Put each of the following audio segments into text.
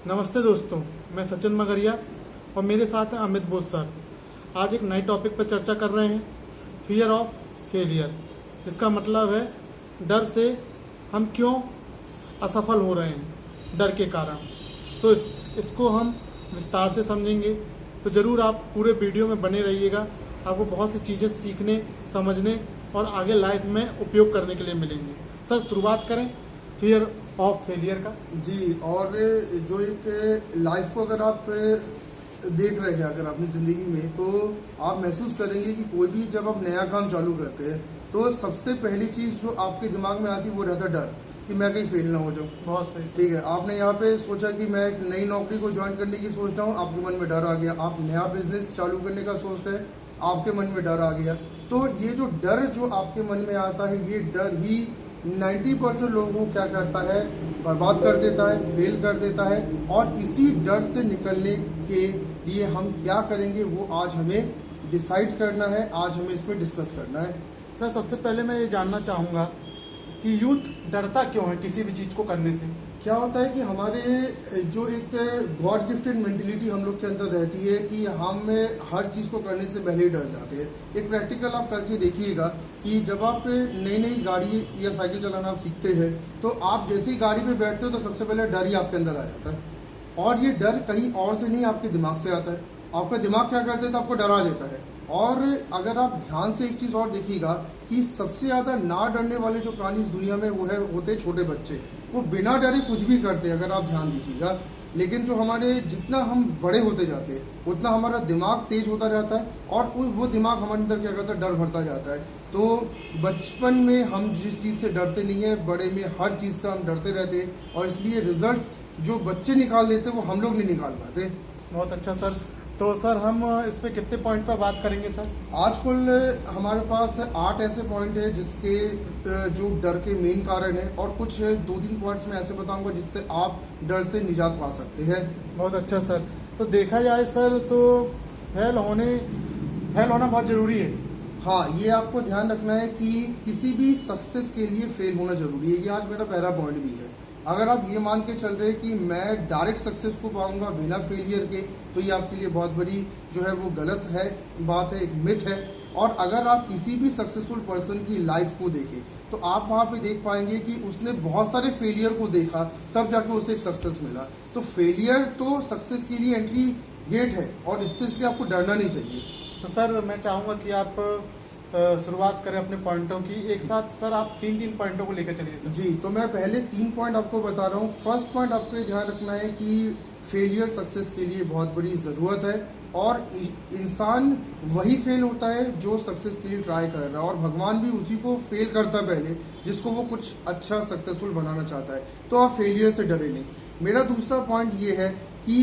नमस्ते दोस्तों, मैं सचिन मगरिया और मेरे साथ हैं अमित बोस सर। आज एक नए टॉपिक पर चर्चा कर रहे हैं, फियर ऑफ फेलियर। इसका मतलब है डर से हम क्यों असफल हो रहे हैं, डर के कारण। तो इसको हम विस्तार से समझेंगे, तो ज़रूर आप पूरे वीडियो में बने रहिएगा। आपको बहुत सी चीज़ें सीखने, समझने और आगे लाइफ में उपयोग करने के लिए मिलेंगी। सर, शुरुआत करें फियर ऑफ फेलियर का। जी, और जो एक लाइफ को अगर आप देख रहे हैं अगर अपनी ज़िंदगी में, तो आप महसूस करेंगे कि कोई भी जब आप नया काम चालू करते हैं तो सबसे पहली चीज़ जो आपके दिमाग में आती है वो रहता है डर कि मैं कहीं फेल ना हो जाऊँ। बहुत सही। ठीक है, आपने यहाँ पे सोचा कि मैं एक नई नौकरी को ज्वाइन करने की सोच रहा हूँ, आपके मन में डर आ गया। आप नया बिजनेस चालू करने का सोच रहे हैं, आपके मन में डर आ गया। तो ये जो डर जो आपके मन में आता है, ये डर ही 90% लोगों को क्या करता है, बर्बाद कर देता है, फेल कर देता है। और इसी डर से निकलने के लिए हम क्या करेंगे वो आज हमें डिसाइड करना है, आज हमें इस पर डिस्कस करना है। सर, सबसे पहले मैं ये जानना चाहूँगा कि यूथ डरता क्यों है किसी भी चीज़ को करने से। क्या होता है कि हमारे जो एक गॉड गिफ्टेड मेंटेलिटी हम लोग के अंदर रहती है कि हम हर चीज़ को करने से पहले ही डर जाते हैं। एक प्रैक्टिकल आप करके देखिएगा कि जब आप नई नई गाड़ी या साइकिल चलाना आप सीखते हैं, तो आप जैसे ही गाड़ी पे बैठते हो तो सबसे पहले डर ही आपके अंदर आ जाता है। और ये डर कहीं और से नहीं, आपके दिमाग से आता है। आपका दिमाग क्या करता है, तो आपको डरा देता है। और अगर आप ध्यान से एक चीज़ और देखिएगा कि सबसे ज़्यादा ना डरने वाले जो प्राणी इस दुनिया में वो होते छोटे बच्चे। वो बिना डरे कुछ भी करते हैं, अगर आप ध्यान दीजिएगा। लेकिन जो हमारे जितना हम बड़े होते जाते हैं उतना हमारा दिमाग तेज होता जाता है और वो दिमाग हमारे अंदर क्या करता है, डर भरता जाता है। तो बचपन में हम जिस चीज़ से डरते नहीं है, बड़े में हर चीज़ से हम डरते रहते हैं। और इसलिए रिजल्ट्स जो बच्चे निकाल देते हैं वो हम लोग नहीं निकाल पाते। बहुत अच्छा सर। तो सर, हम इस पे कितने पॉइंट पर बात करेंगे सर? आज कुल हमारे पास 8 ऐसे पॉइंट है जिसके जो डर के मेन कारण है, और कुछ 2-3 पॉइंट्स मैं ऐसे बताऊंगा जिससे आप डर से निजात पा सकते हैं। बहुत अच्छा सर। तो देखा जाए सर तो फेल होना बहुत ज़रूरी है। हाँ, ये आपको ध्यान रखना है कि किसी भी सक्सेस के लिए फेल होना जरूरी है। ये आज मेरा पहला पॉइंट भी है। अगर आप ये मान के चल रहे हैं कि मैं डायरेक्ट सक्सेस को पाऊंगा बिना फेलियर के, तो ये आपके लिए बहुत बड़ी जो है वो गलत है, बात है, एक मिथ है। और अगर आप किसी भी सक्सेसफुल पर्सन की लाइफ को देखें तो आप वहाँ पे देख पाएंगे कि उसने बहुत सारे फेलियर को देखा, तब जाके उसे एक सक्सेस मिला। तो फेलियर तो सक्सेस के लिए एंट्री गेट है, और इसलिए आपको डरना नहीं चाहिए। तो सर, मैं चाहूँगा कि आप शुरुआत करें अपने पॉइंटों की। एक साथ सर आप 3-3 पॉइंटों को लेकर चलिए सर। जी, तो मैं पहले 3 पॉइंट आपको बता रहा हूँ। फर्स्ट पॉइंट आपको ये ध्यान रखना है कि फेलियर सक्सेस के लिए बहुत बड़ी ज़रूरत है, और इंसान वही फेल होता है जो सक्सेस के लिए ट्राई कर रहा है। और भगवान भी उसी को फेल करता है पहले, जिसको वो कुछ अच्छा सक्सेसफुल बनाना चाहता है। तो आप फेलियर से डरे नहीं। मेरा दूसरा पॉइंट ये है कि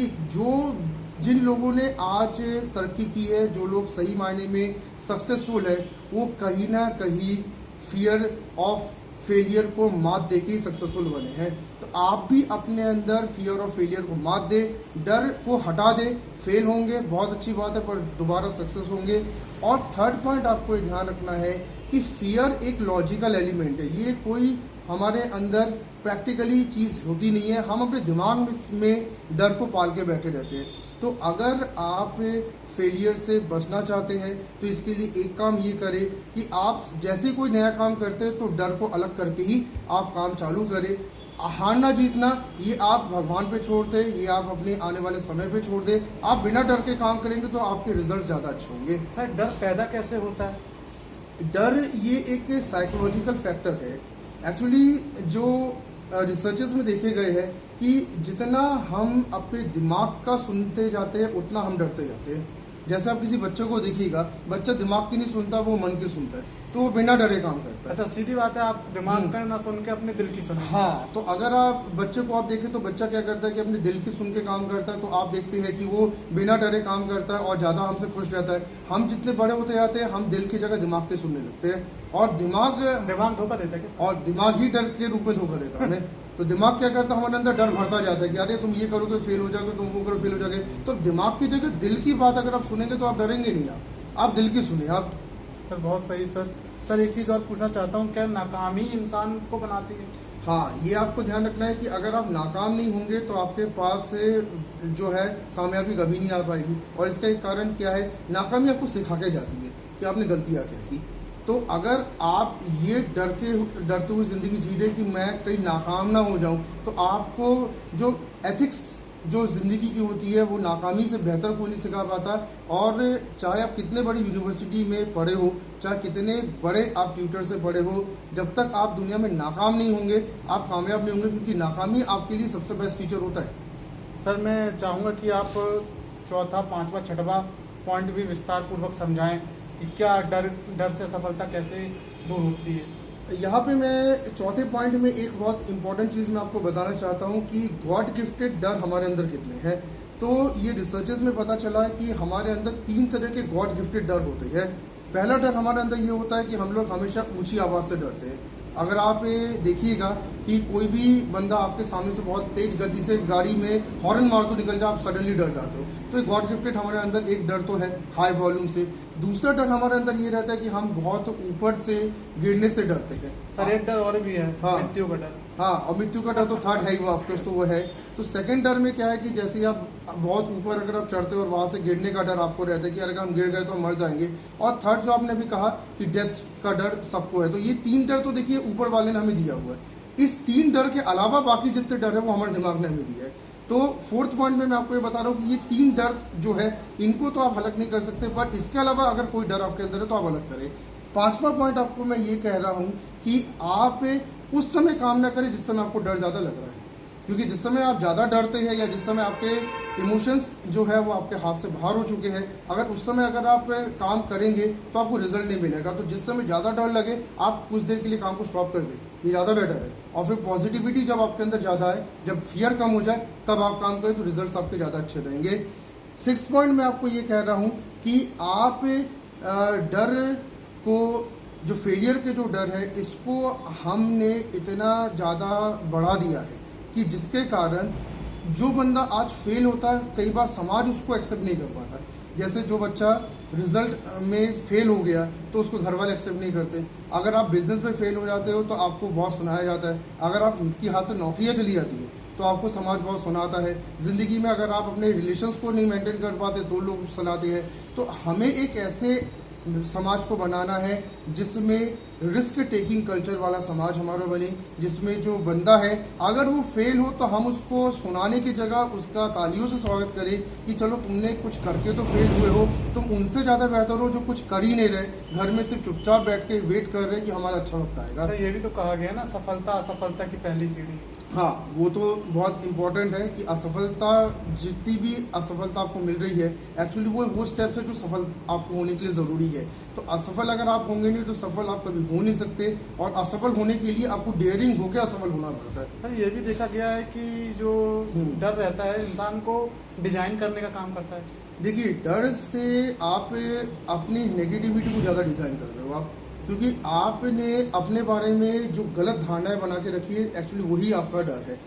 जिन लोगों ने आज तरक्की की है, जो लोग सही मायने में सक्सेसफुल है, वो कहीं ना कहीं फियर ऑफ फेलियर को मात दे के सक्सेसफुल बने हैं। तो आप भी अपने अंदर फियर ऑफ फेलियर को मात दे, डर को हटा दे। फेल होंगे, बहुत अच्छी बात है, पर दोबारा सक्सेस होंगे। और थर्ड पॉइंट आपको ये ध्यान रखना है कि फियर एक लॉजिकल एलिमेंट है। ये कोई हमारे अंदर प्रैक्टिकली चीज़ होती नहीं है, हम अपने दिमाग में डर को पाल के बैठे रहते हैं। तो अगर आप फेलियर से बचना चाहते हैं तो इसके लिए एक काम ये करें कि आप जैसे कोई नया काम करते हैं तो डर को अलग करके ही आप काम चालू करें। हारना जीतना ये आप भगवान पे छोड़ दें, ये आप अपने आने वाले समय पे छोड़ दें। आप बिना डर के काम करेंगे तो आपके रिजल्ट ज़्यादा अच्छे होंगे। सर, डर पैदा कैसे होता है? डर ये एक साइकोलॉजिकल फैक्टर है। एक्चुअली जो रिसर्चेस में देखे गए हैं कि जितना हम अपने दिमाग का सुनते जाते हैं उतना हम डरते जाते हैं। जैसे आप किसी बच्चे को देखिएगा, बच्चा दिमाग की नहीं सुनता, वो मन की सुनता है, तो वो बिना डरे काम करता है। अच्छा, सीधी बात है, आप दिमाग का ना सुन के अपने दिल की सुनो। हाँ, तो अगर आप बच्चे को आप देखें तो बच्चा क्या करता है कि अपने दिल की सुन के काम करता है। तो आप देखते हैं कि वो बिना डरे काम करता है और ज़्यादा हमसे खुश रहता है। हम जितने बड़े होते जाते हैं हम दिल की जगह दिमाग के सुनने लगते हैं, और दिमाग धोखा देता है क्या? और दिमाग ही डर के रूप में धोखा देता है हमें। तो दिमाग क्या करता है, हमारे अंदर डर भरता जाता है कि अरे तुम ये करोगे फेल हो जाओगे, तुम वो करो फेल हो जाओगे। तो दिमाग की जगह दिल की बात अगर आप सुनेंगे तो आप डरेंगे नहीं। आप दिल की सुनिए आप। सर, बहुत सही सर। सर, एक चीज़ और पूछना चाहता हूँ, क्या नाकामी इंसान को बनाती है? हाँ, ये आपको ध्यान रखना है कि अगर आप नाकाम नहीं होंगे तो आपके पास से जो है कामयाबी कभी नहीं आ पाएगी। और इसका एक कारण क्या है, नाकामी आपको सिखा के जाती है कि आपने गलतियाँ क्या की। तो अगर आप ये डरते हुए ज़िंदगी जी रहे कि मैं कहीं नाकाम ना हो जाऊं, तो आपको जो एथिक्स जो ज़िंदगी की होती है वो नाकामी से बेहतर कोई नहीं सिखा पाता। और चाहे आप कितने बड़ी यूनिवर्सिटी में पढ़े हो, चाहे कितने बड़े आप ट्यूटर से पढ़े हो, जब तक आप दुनिया में नाकाम नहीं होंगे आप कामयाब नहीं होंगे, क्योंकि नाकामी आपके लिए सबसे बेस्ट टीचर होता है। सर मैं चाहूँगा कि आप चौथा, पांचवा, छठवा पॉइंट भी विस्तार पूर्वक समझाएं कि क्या डर से सफलता कैसे दूर होती है। यहाँ पे मैं चौथे पॉइंट में एक बहुत इंपॉर्टेंट चीज़ मैं आपको बताना चाहता हूँ कि गॉड गिफ्टेड डर हमारे अंदर कितने हैं। तो ये रिसर्चेस में पता चला है कि हमारे अंदर 3 तरह के गॉड गिफ्टेड डर होते हैं। पहला डर हमारे अंदर ये होता है कि हम लोग हमेशा ऊंची आवाज़ से डरते हैं। अगर आप ये देखिएगा कि कोई भी बंदा आपके सामने से बहुत तेज गति से गाड़ी में हॉर्न मार तो निकल जाए, आप सडनली डर जाते हो। तो ये गॉड गिफ्टेड हमारे अंदर एक डर तो है हाई वॉल्यूम से। दूसरा डर हमारे अंदर ये रहता है कि हम बहुत ऊपर से गिरने से डरते हैं। सर एक डर और भी है, हाँ। मृत्यु का डर। हाँ, और मृत्यु का डर तो थर्ड है ही, वो ऑफकोर्स तो वो है। तो सेकंड डर में क्या है कि जैसे आप बहुत ऊपर अगर आप चढ़ते हो और वहां से गिरने का डर आपको रहता है कि अगर हम गिर गए तो हम मर जाएंगे। और थर्ड जो आपने भी कहा कि डेथ का डर सबको है। तो ये 3 डर तो देखिए ऊपर वाले ने हमें दिया हुआ है। इस 3 डर के अलावा बाकी जितने डर है वो हमारे दिमाग ने हमें दिया है। तो फोर्थ पॉइंट में मैं आपको ये बता रहा हूँ कि ये 3 डर जो है इनको तो आप अलग नहीं कर सकते, पर इसके अलावा अगर कोई डर आपके अंदर है तो आप अलग करें। 5वां पॉइंट आपको मैं ये कह रहा हूँ कि आप उस समय काम ना करें जिस समय आपको डर ज़्यादा लग रहा है। क्योंकि जिस समय आप ज़्यादा डरते हैं या जिस समय आपके इमोशंस जो है वो आपके हाथ से बाहर हो चुके हैं, अगर उस समय अगर आप काम करेंगे तो आपको रिजल्ट नहीं मिलेगा। तो जिस समय ज़्यादा डर लगे आप कुछ देर के लिए काम को स्टॉप कर दें, ये ज़्यादा बेटर है। और फिर पॉजिटिविटी जब आपके अंदर ज़्यादा है, जब फियर कम हो जाए तब आप काम करें तो रिजल्ट आपके ज़्यादा अच्छे रहेंगे। 6th पॉइंट मैं आपको ये कह रहा हूँ कि आप डर को, जो फेलियर के जो डर है, इसको हमने इतना ज़्यादा बढ़ा दिया है कि जिसके कारण जो बंदा आज फेल होता है कई बार समाज उसको एक्सेप्ट नहीं कर पाता। जैसे जो बच्चा रिजल्ट में फेल हो गया तो उसको घर वाले एक्सेप्ट नहीं करते। अगर आप बिजनेस में फेल हो जाते हो तो आपको बहुत सुनाया जाता है। अगर आपकी हाथ से नौकरियां चली जाती है तो आपको समाज बहुत सुनाता है। ज़िंदगी में अगर आप अपने रिलेशंस को नहीं मेंटेन कर पाते तो लोग सुनाते हैं। तो हमें एक ऐसे समाज को बनाना है जिसमें रिस्क टेकिंग कल्चर वाला समाज हमारा बने, जिसमें जो बंदा है अगर वो फेल हो तो हम उसको सुनाने की जगह उसका तालियों से स्वागत करें कि चलो तुमने कुछ करके तो फेल हुए हो, तुम उनसे ज़्यादा बेहतर हो जो कुछ कर ही नहीं रहे, घर में सिर्फ चुपचाप बैठ के वेट कर रहे कि हमारा अच्छा वक्त आएगा। तो ये भी तो कहा गया ना, सफलता असफलता की पहली सीढ़ी। हाँ, वो तो बहुत इंपॉर्टेंट है कि असफलता, जितनी भी असफलता आपको मिल रही है एक्चुअली वो स्टेप्स है जो सफल आपको होने के लिए ज़रूरी है। तो असफल अगर आप होंगे नहीं तो सफल आप कभी हो नहीं सकते, और असफल होने के लिए आपको डेयरिंग होकर असफल होना पड़ता है। सर ये भी देखा गया है कि जो डर रहता है इंसान को डिजाइन करने का काम करता है। देखिए, डर से आप अपनी नेगेटिविटी को ज़्यादा डिज़ाइन कर रहे हो आप, क्योंकि आपने अपने बारे में जो गलत धारणाएं बना के रखी है एक्चुअली वही आपका डर है।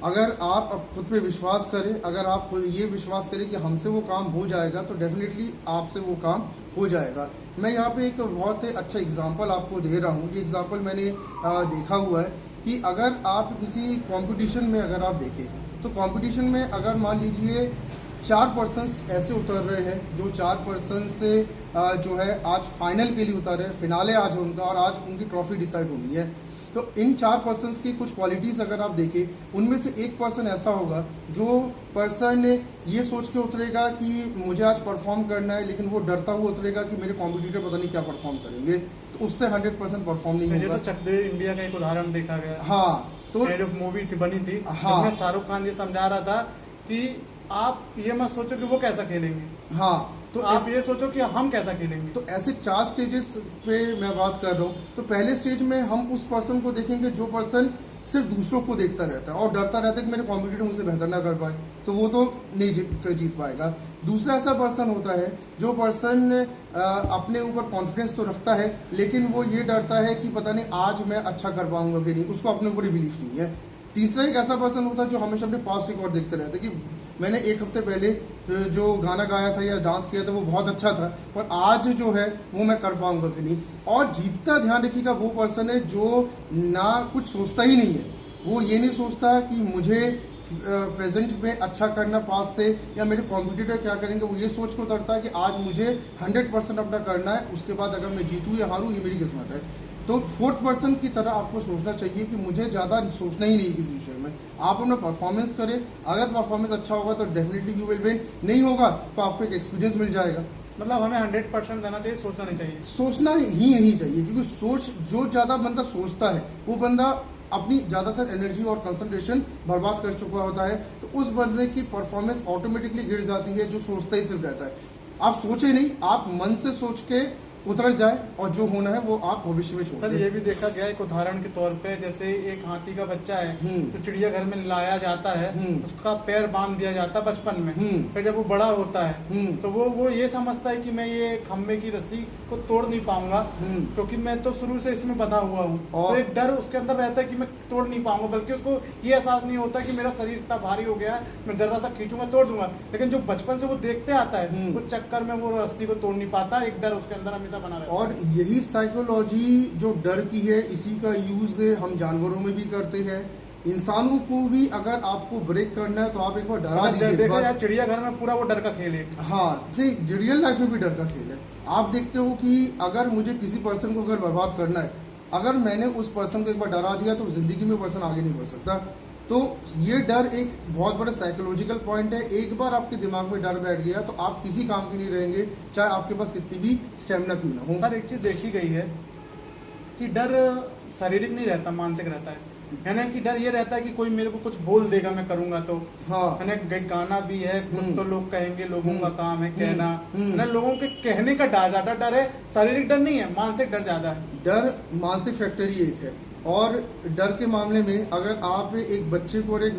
अगर आप अब खुद पे विश्वास करें, अगर आप ये विश्वास करें कि हमसे वो काम हो जाएगा तो डेफिनेटली आपसे वो काम हो जाएगा। मैं यहाँ पे एक बहुत अच्छा एग्जांपल आपको दे रहा हूँ। ये एग्जांपल मैंने देखा हुआ है कि अगर आप किसी कंपटीशन में अगर आप देखें तो कंपटीशन में अगर मान लीजिए 4 पर्सन्स ऐसे उतर रहे हैं, जो 4 पर्सन से जो है आज फाइनल के लिए उतर रहे हैं, फिनाले आज है उनका और आज उनकी ट्रॉफी डिसाइड होनी है। तो इन 4 पर्सन्स की कुछ क्वालिटीज़ अगर आप देखें, उनमें से एक पर्सन ऐसा होगा जो पर्सन ये सोच के उतरेगा कि मुझे आज परफॉर्म करना है, लेकिन वो डरता हुआ उतरेगा कि मेरे कॉम्पिटिटर पता नहीं क्या परफॉर्म करेंगे, तो उससे 100% परफॉर्म नहीं होगा। तो चक दे इंडिया का एक उदाहरण देखा गया। हाँ, तो जो मूवी थी बनी थी, हाँ, उसमें शाहरुख खान ये समझा रहा था कि आप ये मत सोचो कि वो कैसा खेलेंगे, हाँ, तो आप ये सोचो कि हम कैसा खेलेंगे। तो ऐसे 4 स्टेजेस पे मैं बात कर रहा हूँ। तो पहले स्टेज में हम उस पर्सन को देखेंगे जो पर्सन सिर्फ दूसरों को देखता रहता है और डरता रहता है कि मेरे कॉम्पिटिटर मुझसे बेहतर ना कर पाए, तो वो तो नहीं जीत पाएगा। दूसरा ऐसा पर्सन होता है जो पर्सन अपने ऊपर कॉन्फिडेंस तो रखता है, लेकिन वो ये डरता है कि पता नहीं आज मैं अच्छा कर पाऊंगा कि नहीं, उसको अपने ऊपर ही बिलीफ नहीं है। तीसरा एक ऐसा पर्सन होता है जो हमेशा अपने पास्ट रिकॉर्ड देखते रहता है कि मैंने एक हफ्ते पहले जो गाना गाया था या डांस किया था वो बहुत अच्छा था, पर आज जो है वो मैं कर पाऊंगा कि नहीं। और जीतता ध्यान रखिएगा वो पर्सन है जो ना कुछ सोचता ही नहीं है। वो ये नहीं सोचता कि मुझे प्रेजेंट में अच्छा करना पास से या मेरे कॉम्पिटिटर क्या करेंगे, वो ये सोच को उतरता है कि आज मुझे 100% अपना करना है, उसके बाद अगर मैं जीतूं या हारूं ये मेरी किस्मत है। तो फोर्थ पर्सन की तरह आपको सोचना चाहिए कि मुझे ज़्यादा सोचना ही नहीं किसी विषय में, आप अपना परफॉर्मेंस करें। अगर परफॉर्मेंस अच्छा होगा तो डेफिनेटली यू विल विन, नहीं होगा तो आपको एक एक्सपीरियंस मिल जाएगा। मतलब हमें 100% देना चाहिए, सोचना नहीं चाहिए। सोचना ही नहीं चाहिए, क्योंकि सोच जो ज़्यादा बंदा सोचता है वो बंदा अपनी ज़्यादातर एनर्जी और कंसंट्रेशन बर्बाद कर चुका होता है, तो उस बंदे की परफॉर्मेंस ऑटोमेटिकली गिर जाती है जो सोचता ही सिर्फ रहता है। आप सोचे नहीं, आप मन से सोच के उतर जाए और जो होना है वो आप भविष्य में छोड़ सर दें। ये भी देखा गया एक उदाहरण के तौर पे, जैसे एक हाथी का बच्चा है तो चिड़ियाघर में लाया जाता है, उसका पैर बांध दिया जाता है बचपन में, फिर जब वो बड़ा होता है तो वो ये समझता है कि मैं ये खम्भे की रस्सी को तोड़ नहीं पाऊंगा क्योंकि मैं तो शुरू से इसमें बंधा हुआ हूँ। तो एक डर उसके अंदर रहता है कि मैं तोड़ नहीं पाऊंगा, बल्कि उसको ये एहसास नहीं होता कि मेरा शरीर इतना भारी हो गया है, मैं जरा सा खींचूंगा तोड़ दूंगा। लेकिन जो बचपन से वो देखते आता है उस चक्कर में वो रस्सी को तोड़ नहीं पाता, एक डर उसके अंदर हमेशा बना रहता है। और यही साइकोलॉजी जो डर की है, इसी का यूज हम जानवरों में भी करते हैं। इंसानों को भी अगर आपको ब्रेक करना है तो आप एक बार डरा दीजिए। देखो यार चिड़ियाघर में पूरा वो डर का खेल है। हाँ, रियल लाइफ में भी डर का खेल है। आप देखते हो कि अगर मुझे किसी पर्सन को अगर बर्बाद करना है, अगर मैंने उस पर्सन को एक बार डरा दिया तो जिंदगी में पर्सन आगे नहीं बढ़ सकता। तो ये डर एक बहुत बड़ा साइकोलॉजिकल पॉइंट है। एक बार आपके दिमाग में डर बैठ गया तो आप किसी काम के नहीं रहेंगे, चाहे आपके पास कितनी भी स्टेमिना क्यों ना हो। सर एक चीज देखी गई है कि डर शारीरिक नहीं रहता, मानसिक रहता है। यानी कि डर ये रहता है कि कोई मेरे को कुछ बोल देगा मैं करूंगा तो। हाँ, गाना भी है, कुछ तो लोग कहेंगे, लोगों का काम है कहना, ना लोगों के कहने का ज्यादा डर है, शारीरिक डर नहीं है, मानसिक डर ज्यादा है। डर मानसिक फैक्टर ही एक है। और डर के मामले में अगर आप एक बच्चे को और एक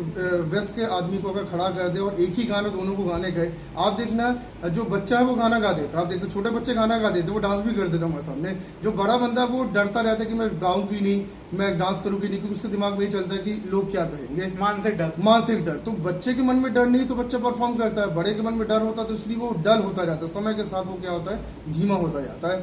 वयस्क के आदमी को अगर खड़ा कर दे और एक ही गाना दोनों को गाने गए, आप देखना जो बच्चा है वो गाना गा देता, आप देखते छोटे बच्चे गाना गा देते, वो डांस भी कर देता हमारे सामने। जो बड़ा बंदा वो डरता रहता है कि मैं गाऊंगी नहीं, मैं डांस करूंगी नहीं, क्योंकि उसके दिमाग में ये चलता है कि लोग क्या कहेंगे। मानसिक डर। तो बच्चे के मन में डर नहीं तो बच्चा परफॉर्म करता है, बड़े के मन में डर होता है तो इसलिए वो डल होता जाता है। समय के साथ वो क्या होता है, धीमा होता जाता है।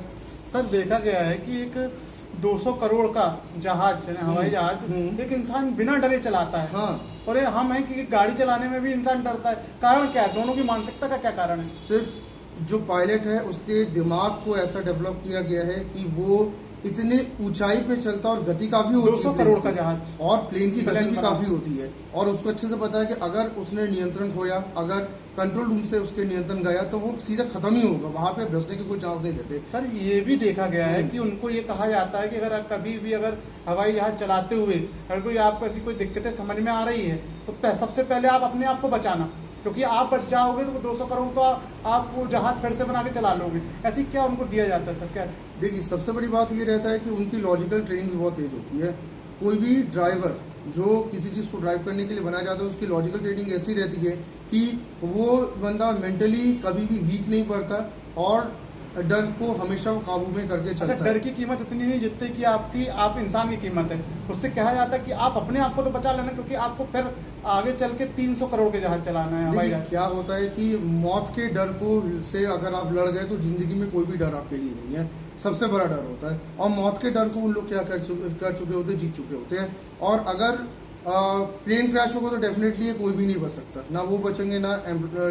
सर देखा गया है कि एक 200 करोड़ का जहाज, हवाई जहाज एक इंसान बिना डरे चलाता है। हाँ। और ये हम हैं कि गाड़ी चलाने में भी इंसान डरता है। कारण क्या है? दोनों की मानसिकता का क्या कारण है? सिर्फ जो पायलट है उसके दिमाग को ऐसा डेवलप किया गया है कि वो इतने ऊंचाई पे चलता और गति काफी होती है। 200 करोड़ का जहाज और प्लेन की गति भी काफी होती है, और उसको अच्छे से पता है कि अगर उसने नियंत्रण खोया, अगर कंट्रोल रूम से उसके नियंत्रण गया तो वो सीधा खत्म ही होगा, वहां पे बचने की कोई चांस नहीं लेते। सर ये भी देखा गया है कि उनको ये कहा जाता है कि अगर कभी भी अगर हवाई जहाज चलाते हुए अगर कोई आपको ऐसी कोई दिक्कतें समझ में आ रही है तो सबसे पहले आप अपने आप को बचाना, क्योंकि आप बच जाओगे तो 200 करोड़ तो आप वो जहाज फिर से बना के चला लोगे। ऐसी क्या उनको दिया जाता है सर? क्या देखिए, सबसे बड़ी बात ये रहता है कि उनकी लॉजिकल ट्रेनिंग बहुत तेज होती है। कोई भी ड्राइवर जो किसी चीज को ड्राइव करने के लिए बनाया जाता है उसकी लॉजिकल ट्रेनिंग ऐसी रहती है कि वो बंदा मेंटली कभी भी वीक नहीं पड़ता और डर को हमेशा वो काबू में करके चलता है। डर की कीमत इतनी नहीं जितनी कि आप इंसान की कीमत है। उससे कहा जाता है कि आप अपने आप को तो बचा लेना, क्योंकि आपको फिर आगे चल के 300 करोड़ के जहाज चलाना है। देखिए क्या होता है कि मौत के डर को से अगर आप लड़ गए तो जिंदगी में कोई भी डर आपके लिए नहीं है, सबसे बड़ा डर होता है। और मौत के डर को उन लोग क्या कर चुके होते हैं, जीत चुके होते हैं। और अगर प्लेन क्रैश होगा तो डेफिनेटली कोई भी नहीं बच सकता, ना वो बचेंगे, ना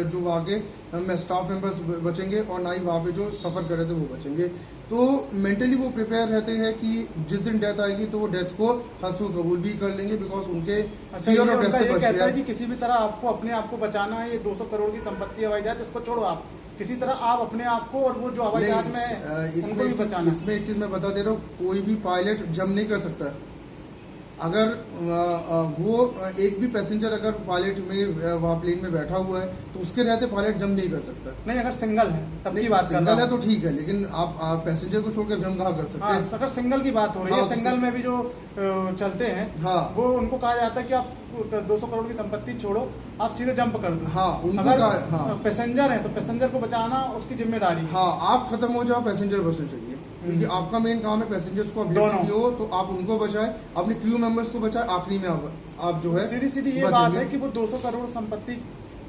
जो वहाँ के स्टाफ मेंबर्स बचेंगे, और ना ही वहाँ पे जो सफर कर रहे थे वो बचेंगे। तो मेंटली वो प्रिपेयर रहते हैं कि जिस दिन डेथ आएगी तो वो डेथ को हंसू कबूल भी कर लेंगे, बिकॉज उनके फियर और डेथ से बच गया है कि किसी भी तरह आपको अपने आप को बचाना है। ये 200 करोड़ की संपत्ति हवाई जहाज, इसको छोड़ो, आप किसी तरह आप अपने आप को और वो जो हवाई जहाज में है इसमें एक चीज मैं बता दे रहा हूँ, कोई भी पायलट जंप नहीं कर सकता। अगर वो एक भी पैसेंजर अगर पायलट में वहाँ प्लेन में बैठा हुआ है तो उसके रहते पायलट जंप नहीं कर सकता। नहीं, अगर सिंगल है तब की बात कर रहा हूं। सिंगल है तो ठीक है, लेकिन आप पैसेंजर को छोड़कर जंप कहाँ कर सकते हैं? अगर सिंगल की बात हो रही है, सिंगल में भी जो चलते हैं, वो उनको कहा जाता है कि आप 200 करोड़ की संपत्ति छोड़ो, आप सीधे जंप कर दो। हाँ, उनको पैसेंजर है तो पैसेंजर को बचाना उसकी जिम्मेदारी। हाँ, आप खत्म हो जाओ, पैसेंजर बचना चाहिए। क्योंकि आपका मेन काम है पैसेंजर्स को आप दोनों। लेके हो तो आप उनको बचाए, अपने क्रू मेंबर्स को बचाए, आखिरी में आप जो है सीधी सीधी ये बचेंगे। बात है कि वो 200 करोड़ संपत्ति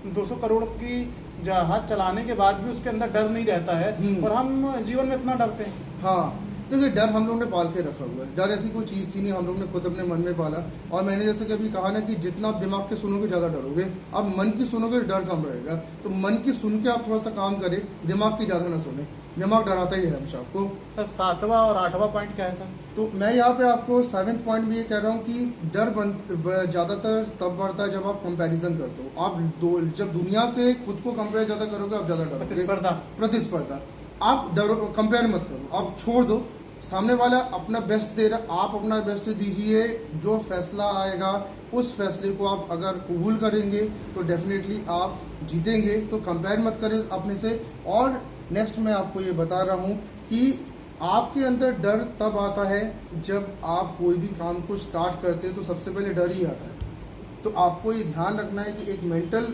200 करोड़ की जहाज चलाने के बाद भी उसके अंदर डर नहीं रहता है, और हम जीवन में इतना डरते हैं। हाँ, देखिए डर हम लोग ने पाल के रखा हुआ है। डर ऐसी कोई चीज़ थी नहीं, हम लोग ने खुद अपने मन में पाला। और मैंने जैसे कभी कहा ना कि जितना आप दिमाग के सुनोगे ज़्यादा डरोगे, आप मन की सुनोगे डर कम रहेगा। तो मन की सुन के आप थोड़ा सा काम करें, दिमाग की ज़्यादा ना सुने, दिमाग डराता ही है हमेशा आपको। सर 7वां और 8वां पॉइंट क्या है सर? तो मैं यहाँ पे आपको 7th पॉइंट में ये कह रहा हूँ कि डर ज़्यादातर तब बढ़ता है जब आप कंपैरिजन करते हो। आप जब दुनिया से खुद को कंपेयर ज़्यादा करोगे आप ज़्यादा डरोगे। प्रतिस्पर्धा आप डरो, कंपेयर मत करो, आप छोड़ दो। सामने वाला अपना बेस्ट दे रहा, आप अपना बेस्ट दीजिए। जो फैसला आएगा उस फैसले को आप अगर कबूल करेंगे तो डेफिनेटली आप जीतेंगे। तो कंपेयर मत करें अपने से। और नेक्स्ट मैं आपको ये बता रहा हूँ कि आपके अंदर डर तब आता है जब आप कोई भी काम को स्टार्ट करते हैं तो सबसे पहले डर ही आता है। तो आपको ये ध्यान रखना है कि एक मेंटल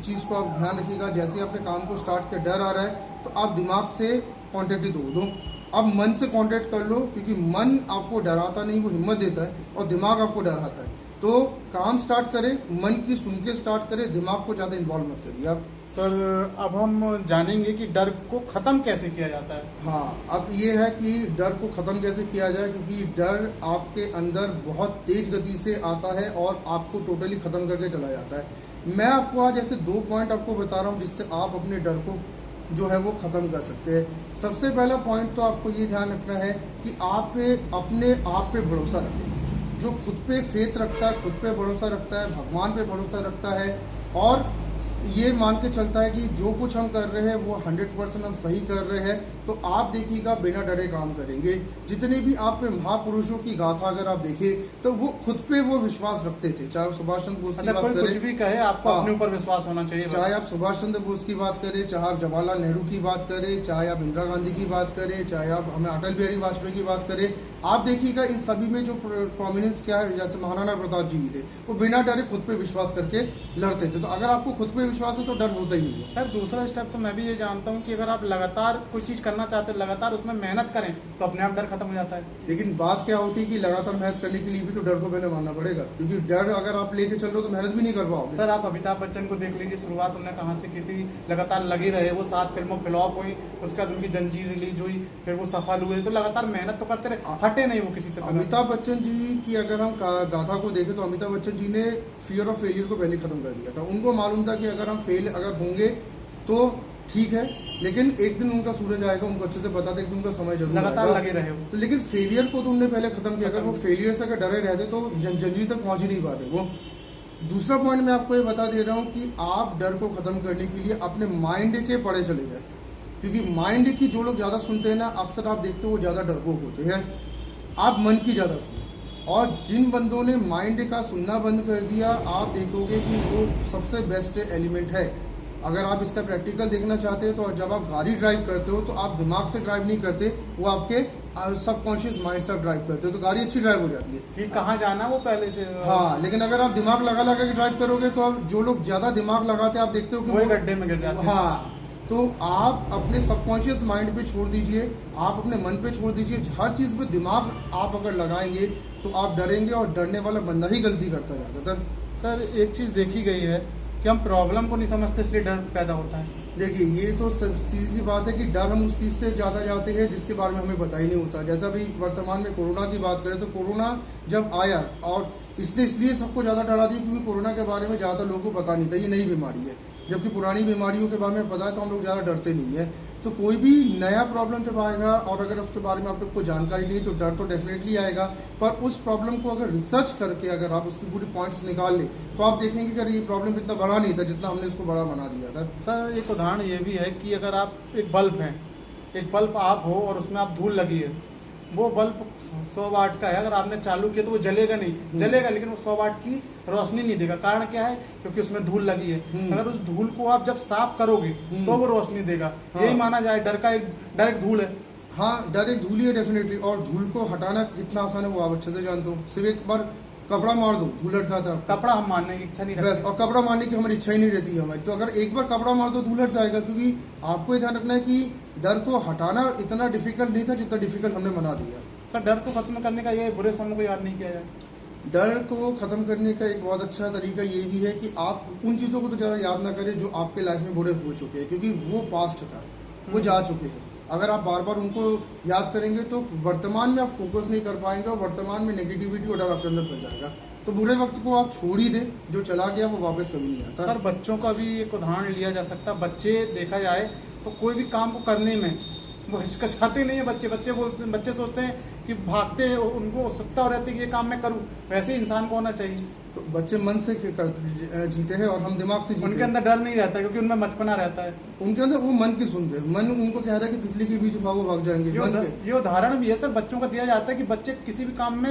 चीज़ को आप ध्यान रखिएगा। जैसे अपने काम को स्टार्ट किया डर आ रहा है तो आप दिमाग से कॉन्टेक्ट ही तोड़ दो, आप मन से कांटेक्ट कर लो, क्योंकि मन आपको डराता नहीं, वो हिम्मत देता है, और दिमाग आपको डराता है। तो काम स्टार्ट करें, मन की सुन के स्टार्ट करें, दिमाग को ज़्यादा इन्वॉल्व मत करिए आप। सर अब हम जानेंगे कि डर को खत्म कैसे किया जाता है। हाँ, अब ये है कि डर को ख़त्म कैसे किया जाए, क्योंकि डर आपके अंदर बहुत तेज गति से आता है और आपको टोटली ख़त्म करके चला जाता है। मैं आपको आज ऐसे 2 पॉइंट आपको बता रहा हूँ जिससे आप अपने डर को जो है वो ख़त्म कर सकते हैं। सबसे पहला पॉइंट तो आपको ये ध्यान रखना है कि आप अपने आप पे भरोसा रखें। जो खुद पे फेथ रखता है, खुद पे भरोसा रखता है, भगवान पे भरोसा रखता है और ये मान के चलता है कि जो कुछ हम कर रहे हैं वो 100% हम सही कर रहे हैं, तो आप देखिएगा बिना डरे काम करेंगे। जितने भी आप पे महापुरुषों की गाथा अगर आप देखें तो वो खुद पे वो विश्वास रखते थे। चाहे सुभाष चंद्र बोस की बात करें, कुछ भी कहे आपको अपने ऊपर विश्वास होना चाहिए। चाहे आप सुभाष चंद्र बोस की बात करें, चाहे आप जवाहरलाल नेहरू की बात करें, चाहे आप इंदिरा गांधी की बात करें, चाहे आप हमें अटल बिहारी वाजपेयी की बात करें, आप देखिएगा इन सभी में जो प्रोमिनेंस क्या है, जैसे महाराणा प्रताप जी भी थे, वो बिना डरे खुद पे विश्वास करके लड़ते थे। तो अगर आपको खुद पे विश्वास है तो डर होता ही नहीं है। सर दूसरा स्टेप तो मैं भी ये जानता हूँ कि अगर आप लगातार कोई चीज करना चाहते हैं, लगातार उसमें मेहनत करें तो अपने आप डर खत्म हो जाता है। लेकिन बात क्या होती है कि लगातार मेहनत करने के लिए भी तो डर को पहले मानना पड़ेगा, क्योंकि डर अगर आप लेके चल रहे हो तो मेहनत भी नहीं कर पाओगे। सर आप अमिताभ बच्चन को देख लीजिए, शुरुआत उन्होंने कहाँ से की थी, लगातार लगी रहे, वो 7 फिल्मों फ्लॉप हुई, उसके बाद उनकी जंजीर रिलीज हुई, फिर वो सफल हुए, तो लगातार मेहनत तो करते रहे, हटे नहीं वो किसी तरह। अमिताभ बच्चन जी की अगर हम गाथा को देखें तो अमिताभ बच्चन जी ने फियर ऑफ फेलियर को पहले खत्म कर दिया था। उनको मालूम था कि अगर हम फेल अगर होंगे तो ठीक है, लेकिन एक दिन उनका सूरज आएगा, उनको अच्छे से पता था कि उनका समय जरूर लगातार लगे रहे हो। तो लेकिन फेलियर को तो उनने पहले खत्म किया। अगर वो फेलियर से अगर डरे रहते तो जंजीर तक पहुंच ही नहीं पाते वो। दूसरा पॉइंट मैं आपको ये बता दे रहा हूँ कि आप डर को खत्म करने के लिए अपने माइंड के पड़े चले जाए, क्योंकि माइंड की जो लोग ज्यादा सुनते हैं ना, अक्सर आप देखते हो वो ज्यादा डरपोक होते हैं। आप मन की ज्यादा सुनो, और जिन बंदों ने माइंड का सुनना बंद कर दिया, आप देखोगे कि वो सबसे बेस्ट एलिमेंट है। अगर आप इसका प्रैक्टिकल देखना चाहते हैं तो जब आप गाड़ी ड्राइव करते हो तो आप दिमाग से ड्राइव नहीं करते, वो आपके सबकॉन्शियस माइंड से ड्राइव करते हो, तो गाड़ी अच्छी ड्राइव हो जाती है। ये कहाँ जाना वो पहले से। हाँ, लेकिन अगर आप दिमाग लगा लगा के ड्राइव करोगे तो आप जो लोग ज्यादा दिमाग लगाते हैं आप देखते हो कि वो गड्ढे में गिर जाते हैं। हाँ, तो आप अपने सबकॉन्शियस माइंड पे छोड़ दीजिए, आप अपने मन पे छोड़ दीजिए। हर चीज पे दिमाग आप अगर लगाएंगे तो आप डरेंगे, और डरने वाला बंदा ही गलती करता है ज्यादातर। सर एक चीज देखी गई है कि हम प्रॉब्लम को नहीं समझते, इसलिए डर पैदा होता है। देखिए ये तो सीधी सी बात है कि डर हम उस चीज़ से ज़्यादा जाते हैं जिसके बारे में हमें पता ही नहीं होता। जैसा अभी वर्तमान में कोरोना की बात करें तो कोरोना जब आया, और इसने इसलिए सबको ज़्यादा डरा दिया क्योंकि कोरोना के बारे में ज़्यादा लोगों को पता नहीं था, ये नई बीमारी है। जबकि पुरानी बीमारियों के बारे में पता है तो हम लोग ज़्यादा डरते नहीं है। तो कोई भी नया प्रॉब्लम जब आएगा और अगर उसके बारे में आप लोग को जानकारी नहीं तो डर तो डेफिनेटली आएगा, पर उस प्रॉब्लम को अगर रिसर्च करके अगर आप उसकी पूरी पॉइंट्स निकाल ले तो आप देखेंगे कि अरे ये प्रॉब्लम इतना बड़ा नहीं था जितना हमने इसको बड़ा बना दिया था। सर एक उदाहरण ये भी है कि अगर आप एक बल्ब है, एक बल्ब आप हो और उसमें आप धूल लगी है, वो बल्ब 100 वाट का है, अगर आपने चालू किया तो वो जलेगा नहीं, जलेगा लेकिन वो 100 वाट की रोशनी नहीं देगा। कारण क्या है? क्योंकि उसमें धूल लगी है। अगर उस धूल को आप जब साफ करोगे तो वो रोशनी देगा। हाँ। यही माना जाए डर का एक डायरेक्ट धूल है। हाँ, डर एक धूल ही है डेफिनेटली, और धूल को हटाना कितना आसान है वो आप अच्छे से जानते हो। सिर्फ एक बार कपड़ा मार दो धूल हट जाता है। कपड़ा हम मारने की इच्छा नहीं बस, रखते। और कपड़ा मारने की हमारी इच्छा ही नहीं रहती है हमारी। तो अगर एक बार कपड़ा मार दो धूल हट जाएगा, क्योंकि आपको ये ध्यान रखना है कि डर को हटाना इतना डिफिकल्ट नहीं था जितना डिफिकल्ट हमने बना दिया। सर डर को खत्म करने का ये बुरे समय को याद नहीं किया जाए। डर को खत्म करने का एक बहुत अच्छा तरीका ये भी है कि आप उन चीज़ों को तो ज़्यादा याद ना करें जो आपके लाइफ में बुरे हो चुके हैं, क्योंकि वो पास्ट था, वो जा चुके हैं। अगर आप बार बार उनको याद करेंगे तो वर्तमान में आप फोकस नहीं कर पाएंगे और वर्तमान में नेगेटिविटी और डर आपके अंदर फैल जाएगा। तो बुरे वक्त को आप छोड़ ही दें, जो चला गया वो वापस कभी नहीं आता। सर बच्चों का भी एक उदाहरण लिया जा सकता है। बच्चे देखा जाए तो कोई भी काम को करने में वो हिचकिचाते नहीं है। बच्चे सोचते हैं कि भागते हैं, उनको उत्सुकता रहती है कि ये काम मैं करूं। वैसे इंसान को होना चाहिए। तो बच्चे मन से जीते हैं और हम दिमाग से जीते उनके हैं। अंदर डर नहीं रहता क्योंकि उनमें बचपना रहता है। उनके अंदर वो मन की सुनते हैं। मन उनको कह रहा है कि तितली के बीच भागो, भाग जाएंगे। ये उदाहरण भी है सर, बच्चों का दिया जाता है कि बच्चे किसी भी काम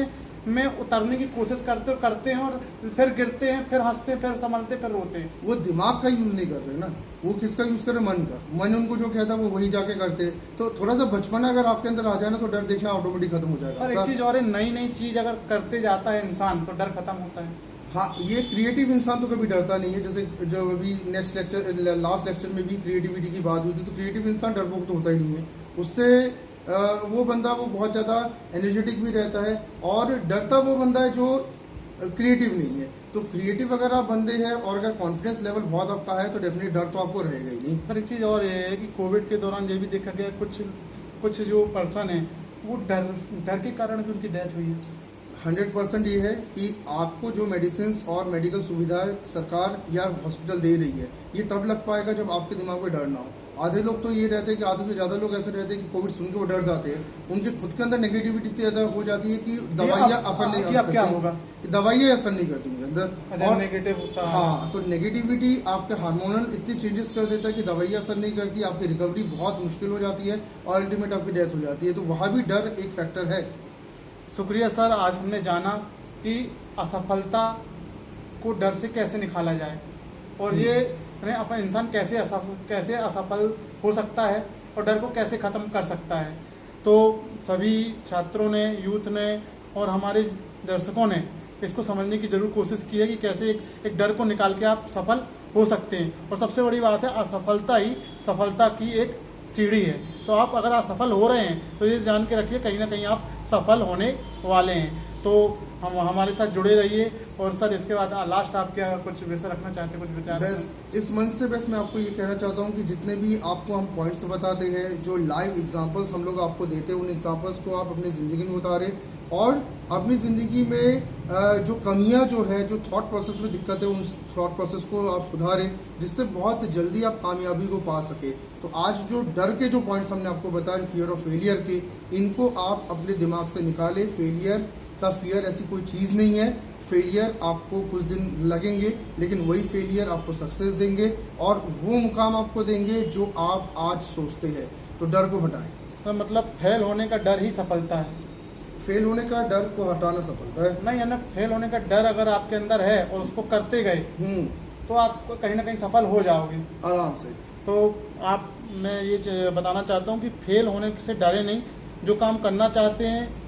में उतरने की कोशिश करते हैं और फिर गिरते हैं, फिर हंसते हैं, फिर संभलते, फिर रोते हैं। वो दिमाग का यूज नहीं कर रहे ना, वो किसका यूज करे? मन का। मन उनको जो कहता है वो वही जाके करते। तो थोड़ा सा बचपना अगर आपके अंदर आ जाए ना तो डर देखना ऑटोमेटिक खत्म हो जाएगा। सर एक चीज और है, नई चीज अगर करते जाता है इंसान तो डर खत्म होता है। हाँ, ये क्रिएटिव इंसान तो कभी डरता नहीं है। जैसे जो अभी लास्ट लेक्चर में भी क्रिएटिविटी की बात हुई थी, तो क्रिएटिव इंसान डरपोक तो होता ही नहीं है। उससे वो बंदा वो बहुत ज़्यादा एनर्जेटिक भी रहता है। और डरता वो बंदा है जो क्रिएटिव नहीं है। तो क्रिएटिव अगर आप बंदे हैं और अगर कॉन्फिडेंस लेवल बहुत आपका है तो डेफिनेटली डर तो आपको रहेगा ही नहीं। सर एक चीज और ये है कि कोविड के दौरान ये भी देखा गया कुछ जो पर्सन है वो डर के कारण भी उनकी डेथ हुई है। 100% ये है कि आपको जो मेडिसिन और मेडिकल सुविधाएं सरकार या हॉस्पिटल दे रही है, ये तब लग पाएगा जब आपके दिमाग में डर ना हो। आधे लोग तो ये रहते हैं कि आधे से ज़्यादा लोग ऐसे रहते हैं कि कोविड सुन के वो डर जाते हैं। उनके खुद के अंदर नेगेटिविटी इतनी ज़्यादा हो जाती है कि दवाइयाँ असर नहीं करती। क्या होगा? दवाइयाँ असर नहीं करती उनके अंदर। और नेगेटिव होता है। हाँ, तो नेगेटिविटी आपके हार्मोनल इतनी चेंजेस कर देता है कि दवाइयाँ असर नहीं करती, आपकी रिकवरी बहुत मुश्किल हो जाती है और अल्टीमेट आपकी डेथ हो जाती है। तो वहाँ भी डर एक फैक्टर है। शुक्रिया सर, आज हमने जाना कि असफलता को डर से कैसे निकाला जाए और ये अपना इंसान कैसे असफल हो सकता है और डर को कैसे खत्म कर सकता है। तो सभी छात्रों ने, यूथ ने और हमारे दर्शकों ने इसको समझने की जरूर कोशिश की है कि कैसे एक डर को निकाल के आप सफल हो सकते हैं। और सबसे बड़ी बात है, असफलता ही सफलता की एक सीढ़ी है। तो आप अगर असफल हो रहे हैं तो ये जान के रखिए कहीं ना कहीं आप सफल होने वाले हैं। तो हम हमारे साथ जुड़े रहिए। और सर इसके बाद लास्ट आप क्या कुछ विषय रखना चाहते हैं, कुछ विचार? बस इस मंच से बस मैं आपको ये कहना चाहता हूँ कि जितने भी आपको हम पॉइंट्स बताते हैं, जो लाइव एग्जांपल्स हम लोग आपको देते हैं, उन एग्जांपल्स को आप अपनी ज़िंदगी में उतारें और अपनी ज़िंदगी में जो कमियां जो है, जो थॉट प्रोसेस में दिक्कत है, उन थॉट प्रोसेस को आप सुधारें जिससे बहुत जल्दी आप कामयाबी को पा सके। तो आज जो डर के जो पॉइंट्स हमने आपको बताए फियर ऑफ फेलियर के, इनको आप अपने दिमाग से निकालें। फेलियर का फियर ऐसी कोई चीज़ नहीं है। फेलियर आपको कुछ दिन लगेंगे लेकिन वही फेलियर आपको सक्सेस देंगे और वो मुकाम आपको देंगे जो आप आज सोचते हैं। तो डर को हटाएं। तो मतलब फेल होने का डर ही सफलता है। फेल होने का डर को हटाना सफलता है नहीं है ना। फेल होने का डर अगर आपके अंदर है और उसको करते गए तो आप कहीं ना कहीं सफल हो जाओगे आराम से। तो मैं ये बताना चाहता हूँ कि फेल होने से डरे नहीं। जो काम करना चाहते हैं